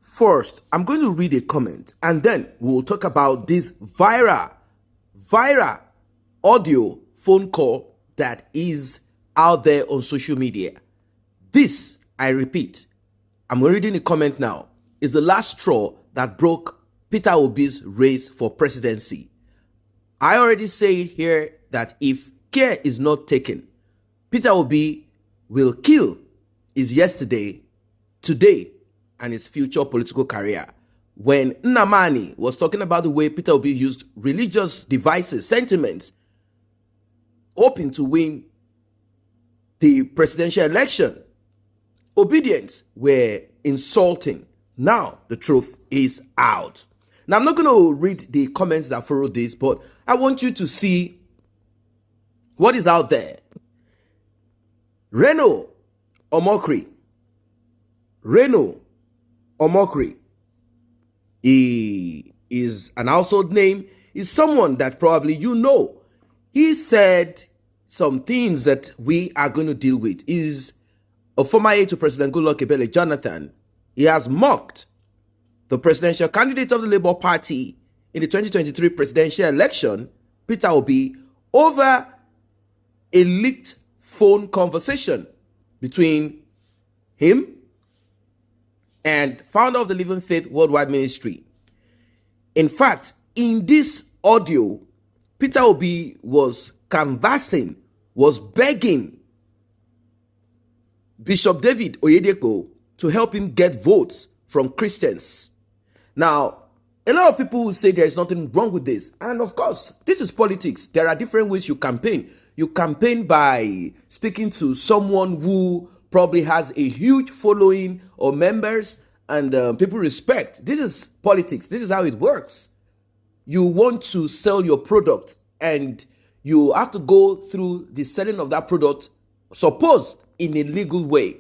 First, I'm going to read a comment and then we'll talk about this viral audio phone call that is out there on social media. This, I repeat, I'm reading a comment now, is the last straw that broke Peter Obi's race for presidency. I already say here that if care is not taken, Peter Obi will kill his yesterday, today, and his future political career. When Nnamani was talking about the way Peter Obi used religious devices, sentiments, hoping to win the presidential election, obedience were insulting. Now the truth is out. Now I'm not going to read the comments that follow this, but I want you to see what is out there. Reno Omokri. He is an household name. Is someone that probably you know. He said some things that we are going to deal with. Is a former aide to President Goodluck Ebele Jonathan. He has mocked the presidential candidate of the Labour Party in the 2023 presidential election, Peter Obi, over a leaked phone conversation between him and founder of the Living Faith Worldwide Ministry. In fact, in this audio, Peter Obi was canvassing, was begging Bishop David Oyedepo to help him get votes from Christians. Now, a lot of people will say there is nothing wrong with this. And of course, this is politics. There are different ways you campaign. You campaign by speaking to someone who probably has a huge following or members and people respect. This is politics. This is how it works. You want to sell your product and you have to go through the selling of that product, supposed in a legal way.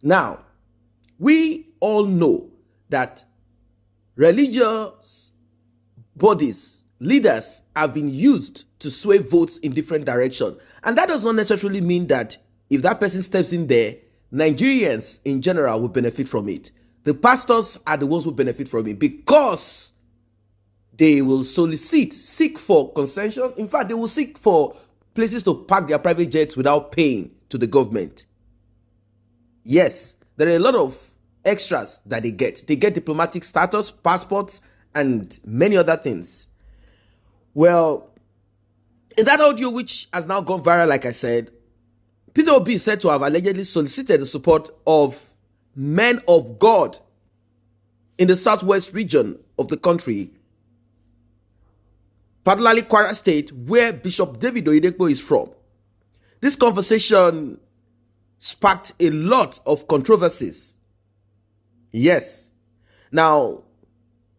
Now, we all know that religious bodies, leaders have been used to sway votes in different directions. And that does not necessarily mean that if that person steps in there, Nigerians in general will benefit from it. The pastors are the ones who benefit from it because they will seek for concession. In fact, they will seek for places to park their private jets without paying to the government. Yes, there are a lot of extras that they get. They get diplomatic status, passports, and many other things. Well, in that audio, which has now gone viral, like I said, Peter Obi is said to have allegedly solicited the support of men of God in the southwest region of the country, particularly Kwara State, where Bishop David Oyedepo is from. This conversation sparked a lot of controversies. Yes. Now,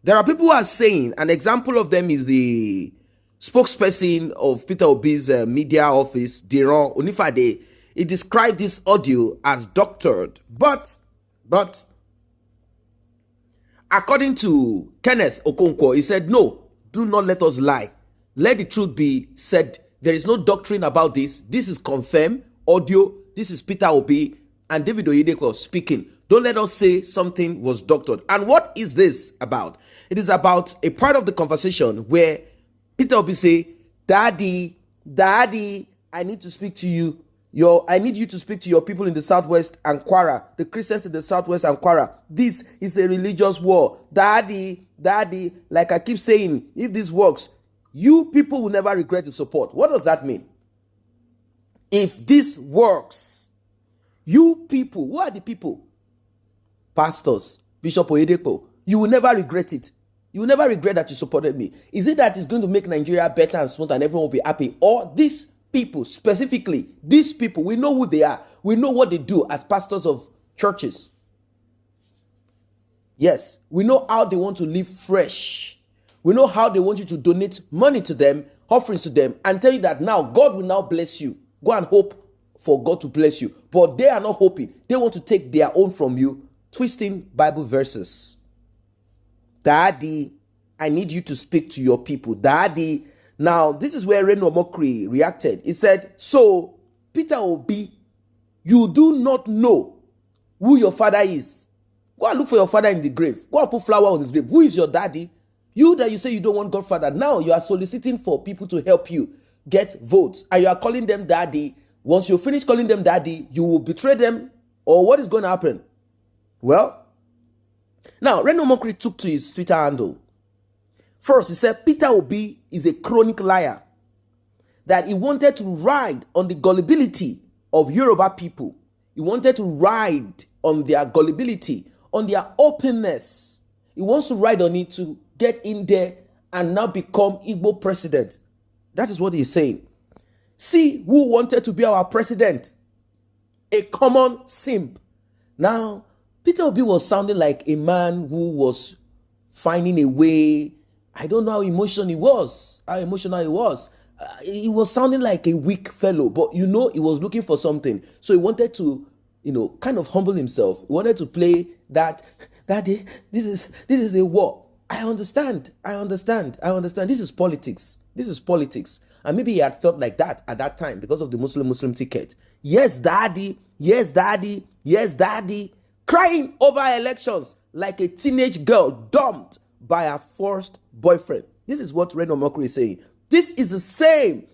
there are people who are saying, an example of them is the spokesperson of Peter Obi's media office, Diron Onifade. He described this audio as doctored. But, according to Kenneth Okonkwo, he said, no, do not let us lie. Let the truth be said. There is no doctrine about this. This is confirmed audio. This is Peter Obi and David Oyedepo speaking. Don't let us say something was doctored. And what is this about? It is about a part of the conversation where Peter Obi say, Daddy, I need to speak to you. I need you to speak to your people in the southwest and Kwara, the Christians in the southwest and Kwara. This is a religious war. Daddy, like I keep saying, if this works, you people will never regret the support. What does that mean? If this works, you people, who are the people? Pastors, Bishop Oyedepo, you will never regret it. You will never regret that you supported me. Is it that it's going to make Nigeria better and smooth and everyone will be happy? Or these people, specifically, these people, we know who they are. We know what they do as pastors of churches. Yes, we know how they want to live fresh. We know how they want you to donate money to them, offerings to them, and tell you that now God will now bless you. Go and hope for God to bless you. But they are not hoping. They want to take their own from you, twisting Bible verses. Daddy, I need you to speak to your people. Daddy. Now, this is where Reno Omokri reacted. He said, so, Peter Obi, you do not know who your father is. Go and look for your father in the grave. Go and put flower on his grave. Who is your daddy? You that you say you don't want Godfather. Now you are soliciting for people to help you get votes. And you are calling them daddy. Once you finish calling them daddy, you will betray them. Or what is going to happen? Well, now Reno Omokri took to his Twitter handle. First, he said Peter Obi is a chronic liar. That he wanted to ride on the gullibility of Yoruba people. He wanted to ride on their gullibility, on their openness. He wants to ride on it to get in there and now become Igbo president. That is what he's saying. See who wanted to be our president. A common simp. Now, Peter Obi was sounding like a man who was finding a way. I don't know how emotional he was. He was sounding like a weak fellow, but he was looking for something. So he wanted to, kind of humble himself. He wanted to play that this is a war. I understand. This is politics. And maybe he had felt like that at that time because of the Muslim ticket. Yes, daddy. Crying over elections like a teenage girl dumped by her first boyfriend. This is what Reno Omokri is saying. This is the same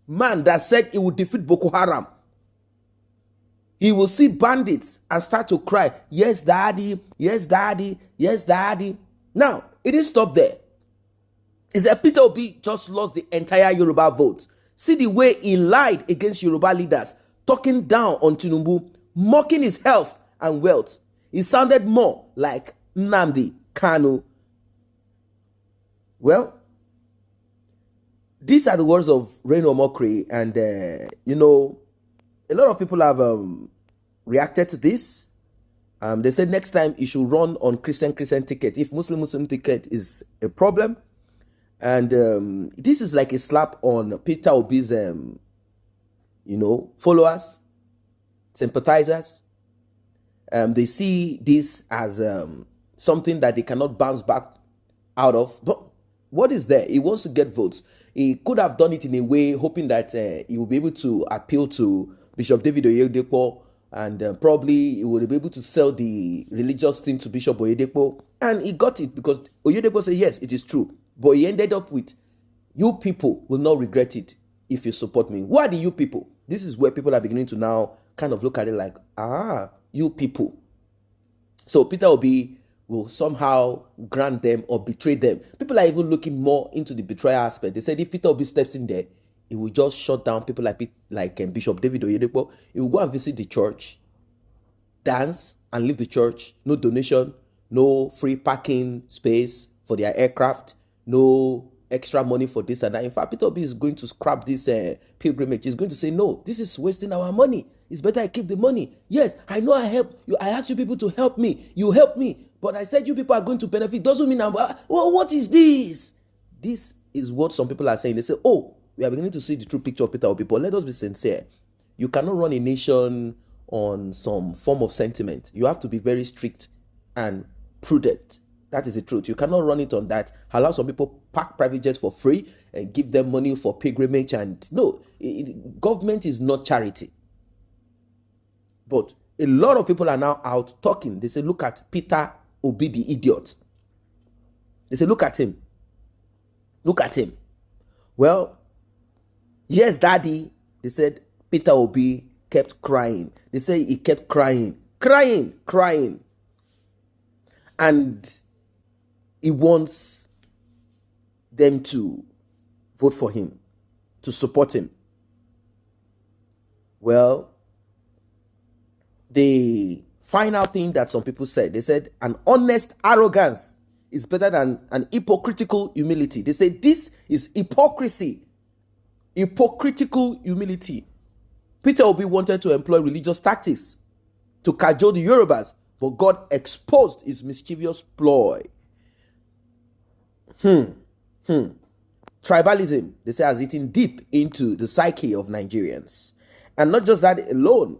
man that said he would defeat Boko Haram. He will see bandits and start to cry, yes, daddy. Now, it didn't stop there. It's that Peter Obi just lost the entire Yoruba vote. See the way he lied against Yoruba leaders, talking down on Tinubu, mocking his health and wealth. He sounded more like Nnamdi Kanu. Well, these are the words of Reno Omokri, and a lot of people have reacted to this. They said next time he should run on Christian ticket if Muslim ticket is a problem. And this is like a slap on Peter Obi's followers, sympathizers. They see this as something that they cannot bounce back out of. But what is there? He wants to get votes. He could have done it in a way hoping that he will be able to appeal to Bishop David Oyedepo, and probably he will be able to sell the religious thing to Bishop Oyedepo. And he got it because Oyedepo said, yes, it is true. But he ended up with, you people will not regret it if you support me. Who are the you people? This is where people are beginning to now kind of look at it like, you people. So Peter Obi will somehow grant them or betray them. People are even looking more into the betrayal aspect. They said if Peter Obi steps in there, he will just shut down people like Bishop David Oyedepo. He will go and visit the church, dance and leave the church. No donation, no free parking space for their aircraft, no extra money for this and that. In fact, Peter Obi is going to scrap this pilgrimage. He's going to say, no, this is wasting our money. It's better I keep the money. Yes, I know I help you. I asked you people to help me. You help me. But I said you people are going to benefit. Doesn't mean what is this? This is what some people are saying. They say, oh, we are beginning to see the true picture of Peter Obi. But let us be sincere. You cannot run a nation on some form of sentiment. You have to be very strict and prudent. That is the truth. You cannot run it on that. Allow some people park private jets for free and give them money for pilgrimage. And no, government is not charity. But a lot of people are now out talking. They say, look at Peter Obi, the idiot. They say, look at him. Look at him. Well, yes, daddy. They said Peter Obi kept crying. They say he kept crying. And he wants them to vote for him, to support him. Well, the final thing that some people said, they said an honest arrogance is better than an hypocritical humility. They say this is hypocrisy, hypocritical humility. Peter Obi wanted to employ religious tactics to cajole the Yorubas, but God exposed his mischievous ploy. Tribalism, they say, has eaten deep into the psyche of Nigerians. And not just that alone.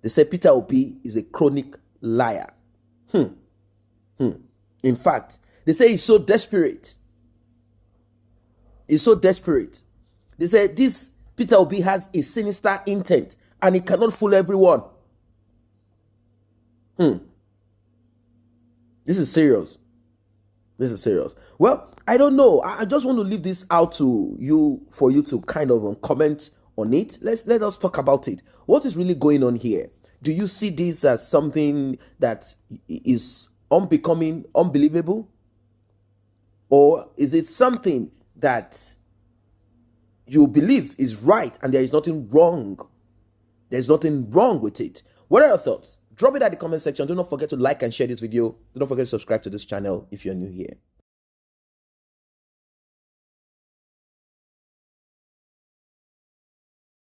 They say Peter Obi is a chronic liar. In fact, they say he's so desperate. He's so desperate. They say this Peter Obi has a sinister intent and he cannot fool everyone. This is serious. This is serious. Well, I don't know. I just want to leave this out to you for you to kind of comment on it. Let us talk about it. What is really going on here? Do you see this as something that is unbecoming, unbelievable? Or is it something that you believe is right and there is nothing wrong? There's nothing wrong with it. What are your thoughts? Drop it at the comment section. Do not forget to like and share this video. Do not forget to subscribe to this channel if you're new here.